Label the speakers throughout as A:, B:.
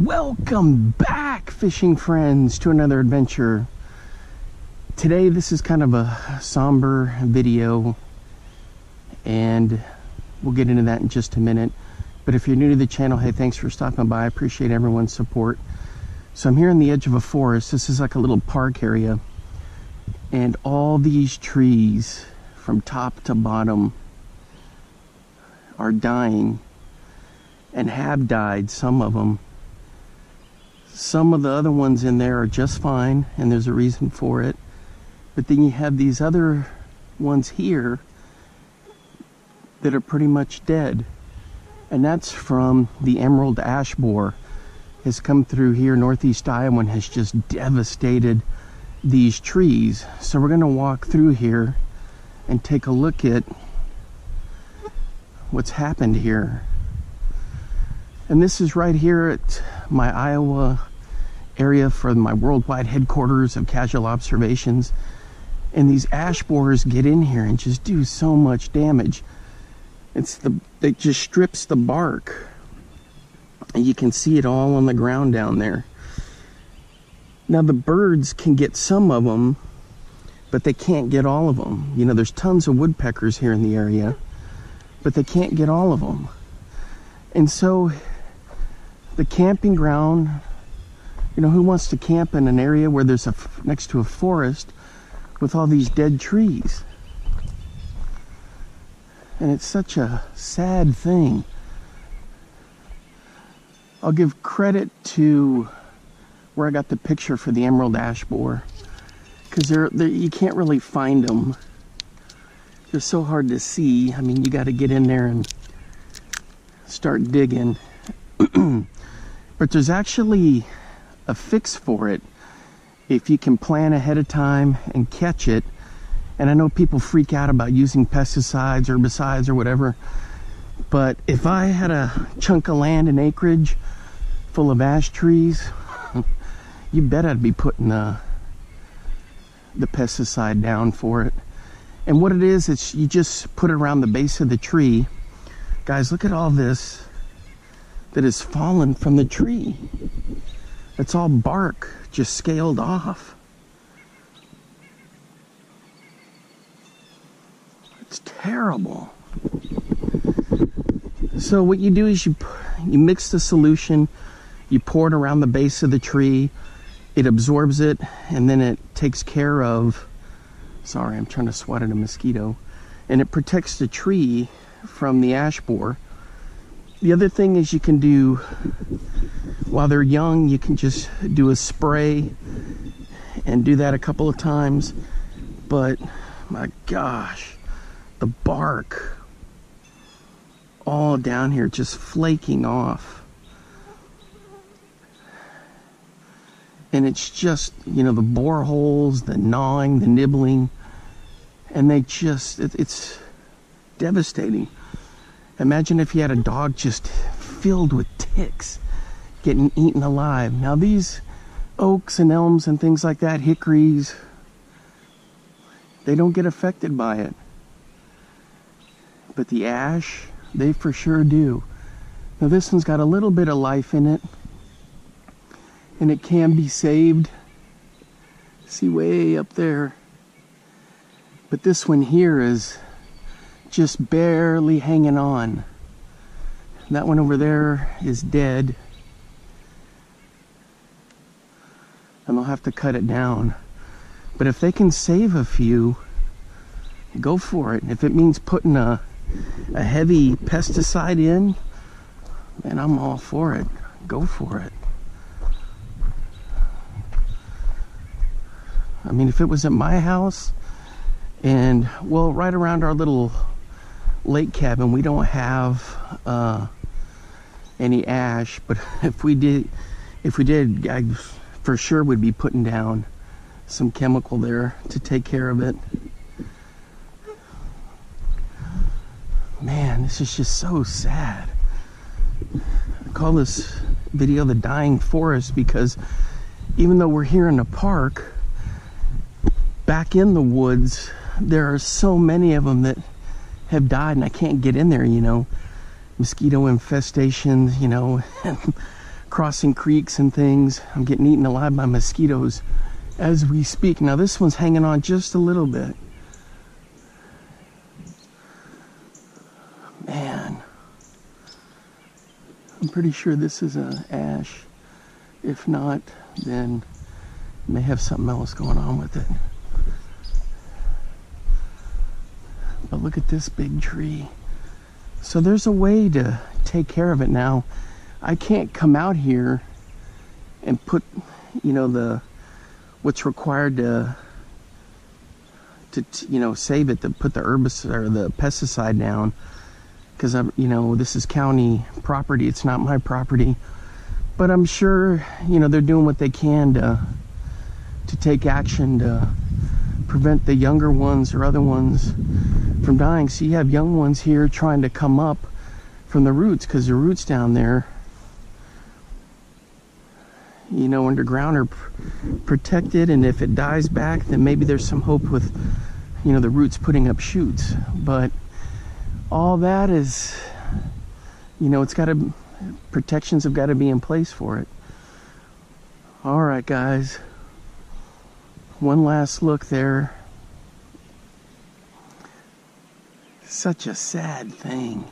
A: Welcome back, fishing friends, to another adventure. Today this is kind of a somber video, and we'll get into that in just a minute. But if you're new to the channel, hey, thanks for stopping by. I appreciate everyone's support. So I'm here on the edge of a forest. This is like a little park area, and all these trees from top to bottom are dying and have died, some of them. Some of the other ones in there are just fine, and there's a reason for it. But then you have these other ones here that are pretty much dead. And that's from the emerald ash borer. Has come through here, northeast Iowa, and has just devastated these trees. So we're gonna walk through here and take a look at what's happened here. And this is right here at my Iowa area for my worldwide headquarters of casual observations. And these ash borers get in here and just do so much damage. It just strips the bark. And you can see it all on the ground down there. Now the birds can get some of them, but they can't get all of them. You know, there's tons of woodpeckers here in the area, but they can't get all of them. And so the camping ground, you know, who wants to camp in an area where there's next to a forest with all these dead trees? And it's such a sad thing. I'll give credit to where I got the picture for the emerald ash borer, because you can't really find them. They're so hard to see. I mean, you got to get in there and start digging. But there's actually a fix for it if you can plan ahead of time and catch it. And I know people freak out about using pesticides, herbicides, or whatever, but if I had a chunk of land and acreage full of ash trees, you bet I'd be putting the pesticide down for it. And what it is, you just put it around the base of the tree. Guys, look at all this that has fallen from the tree. It's all bark just scaled off. It's terrible. So what you do is you mix the solution, you pour it around the base of the tree, it absorbs it, and then it takes care of, sorry, I'm trying to swat at a mosquito, and it protects the tree from the ash borer. The other thing is you can do, while they're young, you can just do a spray and do that a couple of times. But my gosh, the bark all down here just flaking off. And it's just, you know, the bore holes, the gnawing, the nibbling, and they just, it's devastating. Imagine if you had a dog just filled with ticks getting eaten alive. Now these oaks and elms and things like that, hickories, they don't get affected by it. But the ash, they for sure do. Now this one's got a little bit of life in it, and it can be saved. See, way up there. But this one here is just barely hanging on. That one over there is dead, and they'll have to cut it down. But if they can save a few, go for it. If it means putting a heavy pesticide in, then I'm all for it. Go for it. I mean, if it was at my house, and well, right around our little lake cabin, we don't have any ash, but if we did, I for sure would be putting down some chemical there to take care of it. Man, this is just so sad. I call this video the dying forest because even though we're here in the park, back in the woods, there are so many of them that have died, and I can't get in there, you know. Mosquito infestations, you know, and crossing creeks and things. I'm getting eaten alive by mosquitoes as we speak. Now this one's hanging on just a little bit. Man, I'm pretty sure this is an ash. If not, then it may have something else going on with it. But look at this big tree. So there's a way to take care of it. Now, I can't come out here and put, you know, what's required to you know, save it, to put the herbicide or the pesticide down, because I'm, you know, this is county property. It's not my property. But I'm sure, you know, they're doing what they can to take action to prevent the younger ones or other ones from dying. So you have young ones here trying to come up from the roots, because the roots down there, you know, underground are protected, and if it dies back, then maybe there's some hope with, you know, the roots putting up shoots. But all that is, you know, it's got to, protections have got to be in place for it. All right, guys, one last look there. Such a sad thing.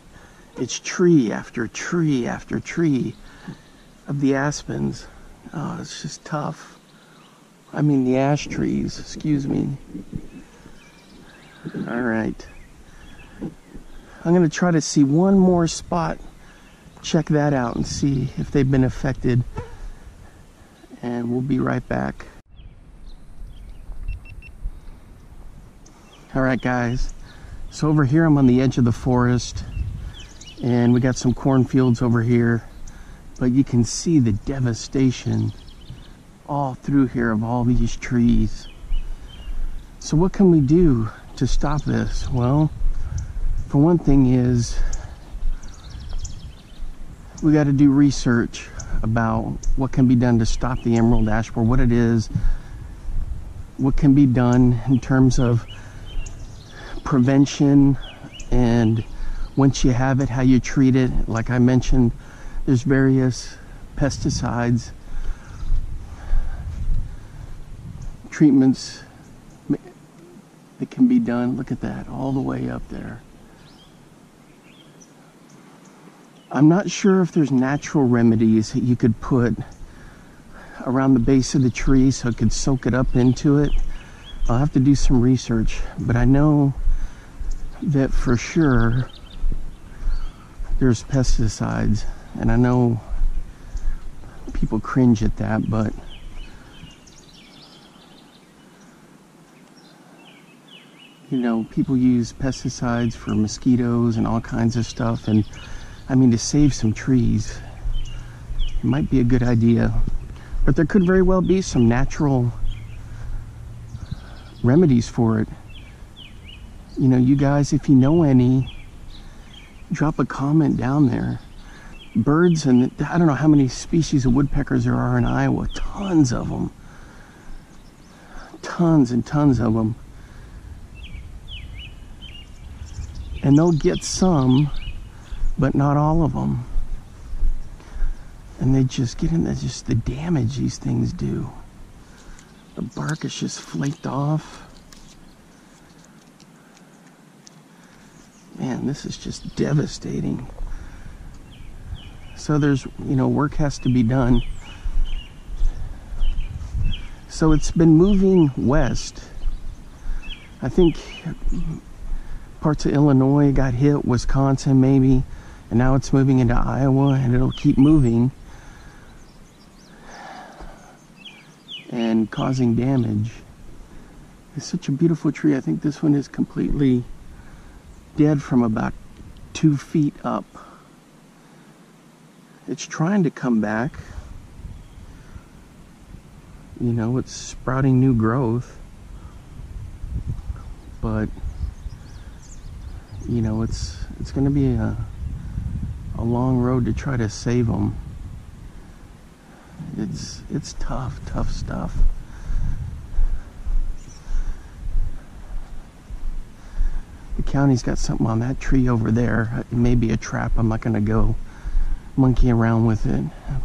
A: It's tree after tree after tree of the aspens. Oh, it's just tough. I mean the ash trees, excuse me. All right. I'm going to try to see one more spot. Check that out and see if they've been affected. And we'll be right back. All right, guys. So over here, I'm on the edge of the forest. And we got some cornfields over here. But you can see the devastation all through here of all these trees. So what can we do to stop this? Well, for one thing is, we got to do research about what can be done to stop the emerald ash borer, what it is, what can be done in terms of prevention, and once you have it, how you treat it. Like I mentioned, there's various pesticides, treatments that can be done. Look at that, all the way up there. I'm not sure if there's natural remedies that you could put around the base of the tree so it could soak it up into it. I'll have to do some research, but I know that for sure there's pesticides, and I know people cringe at that, but you know, people use pesticides for mosquitoes and all kinds of stuff, and I mean, to save some trees, it might be a good idea. But there could very well be some natural remedies for it. You know, you guys, if you know any, drop a comment down there. Birds, and I don't know how many species of woodpeckers there are in Iowa. Tons of them. Tons and tons of them. And they'll get some, but not all of them. And they just get in there, just the damage these things do. The bark is just flaked off. Man, this is just devastating. So there's, you know, work has to be done. So it's been moving west. I think parts of Illinois got hit, Wisconsin maybe, and now it's moving into Iowa, and it'll keep moving and causing damage. It's such a beautiful tree. I think this one is completely dead from about 2 feet up. It's trying to come back. You know, it's sprouting new growth, but you know, it's going to be a long road to try to save them. It's tough stuff. The county's got something on that tree over there. It may be a trap. I'm not going to go. monkey around with it,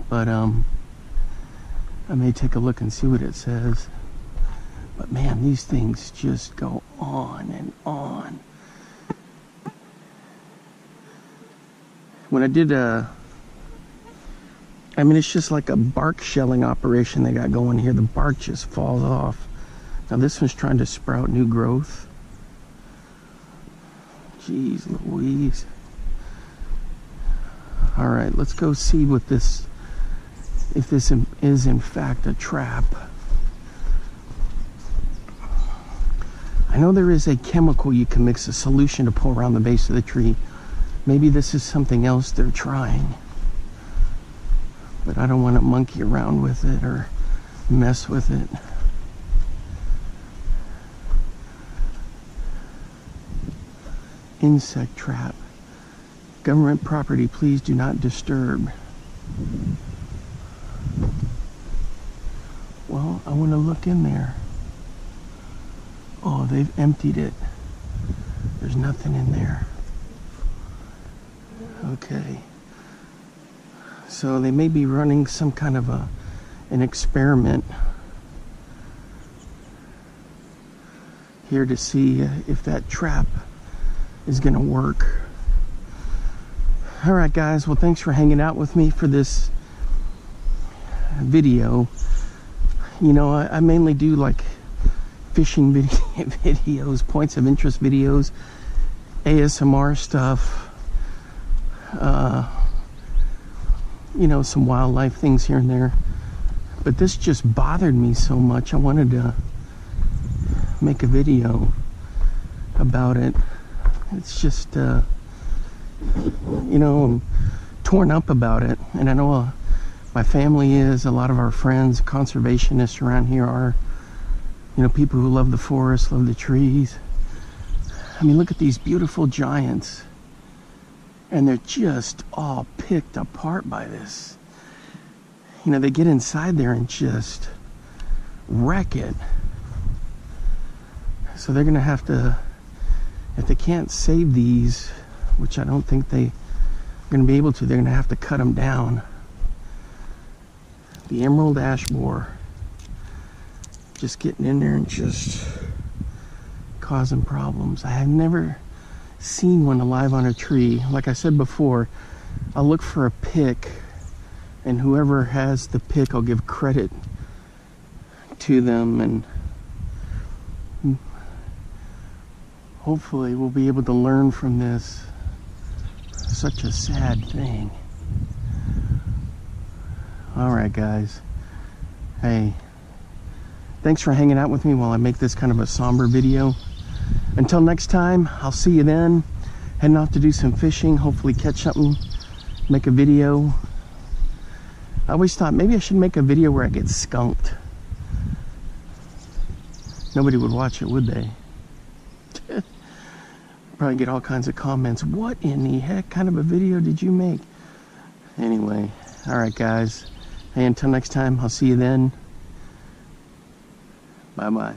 A: but I may take a look and see what it says. But man, these things just go on and on. When I did I mean, it's just like a bark shelling operation they got going here. The bark just falls off. Now this one's trying to sprout new growth. Jeez Louise. All right, let's go see what this, if this is in fact a trap. I know there is a chemical you can mix, a solution to pour around the base of the tree. Maybe this is something else they're trying. But I don't want to monkey around with it or mess with it. Insect trap. Government property, please do not disturb. Well, I want to look in there. Oh, they've emptied it. There's nothing in there. Okay. So they may be running some kind of an experiment here to see if that trap is going to work. All right, guys. Well, thanks for hanging out with me for this video. You know, I mainly do like fishing videos, points of interest videos, ASMR stuff, you know, some wildlife things here and there. But this just bothered me so much, I wanted to make a video about it. It's just, you know, I'm torn up about it. And I know my family is, a lot of our friends, conservationists around here are, you know, people who love the forest, love the trees. I mean, look at these beautiful giants. And they're just all picked apart by this. You know, they get inside there and just wreck it. So they're gonna have to, if they can't save these, which I don't think they're gonna be able to, they're gonna have to cut them down. The emerald ash borer just getting in there and just causing problems. I have never seen one alive on a tree. Like I said before, I'll look for a pick, and whoever has the pick, I'll give credit to them, and hopefully we'll be able to learn from this. Such a sad thing. All right, guys. Hey, thanks for hanging out with me while I make this kind of a somber video. Until next time, I'll see you then. Heading off to do some fishing, hopefully catch something, make a video. I always thought maybe I should make a video where I get skunked. Nobody would watch it, would they? Probably get all kinds of comments. What in the heck kind of a video did you make? Anyway, all right, guys. Hey, until next time, I'll see you then. Bye-bye.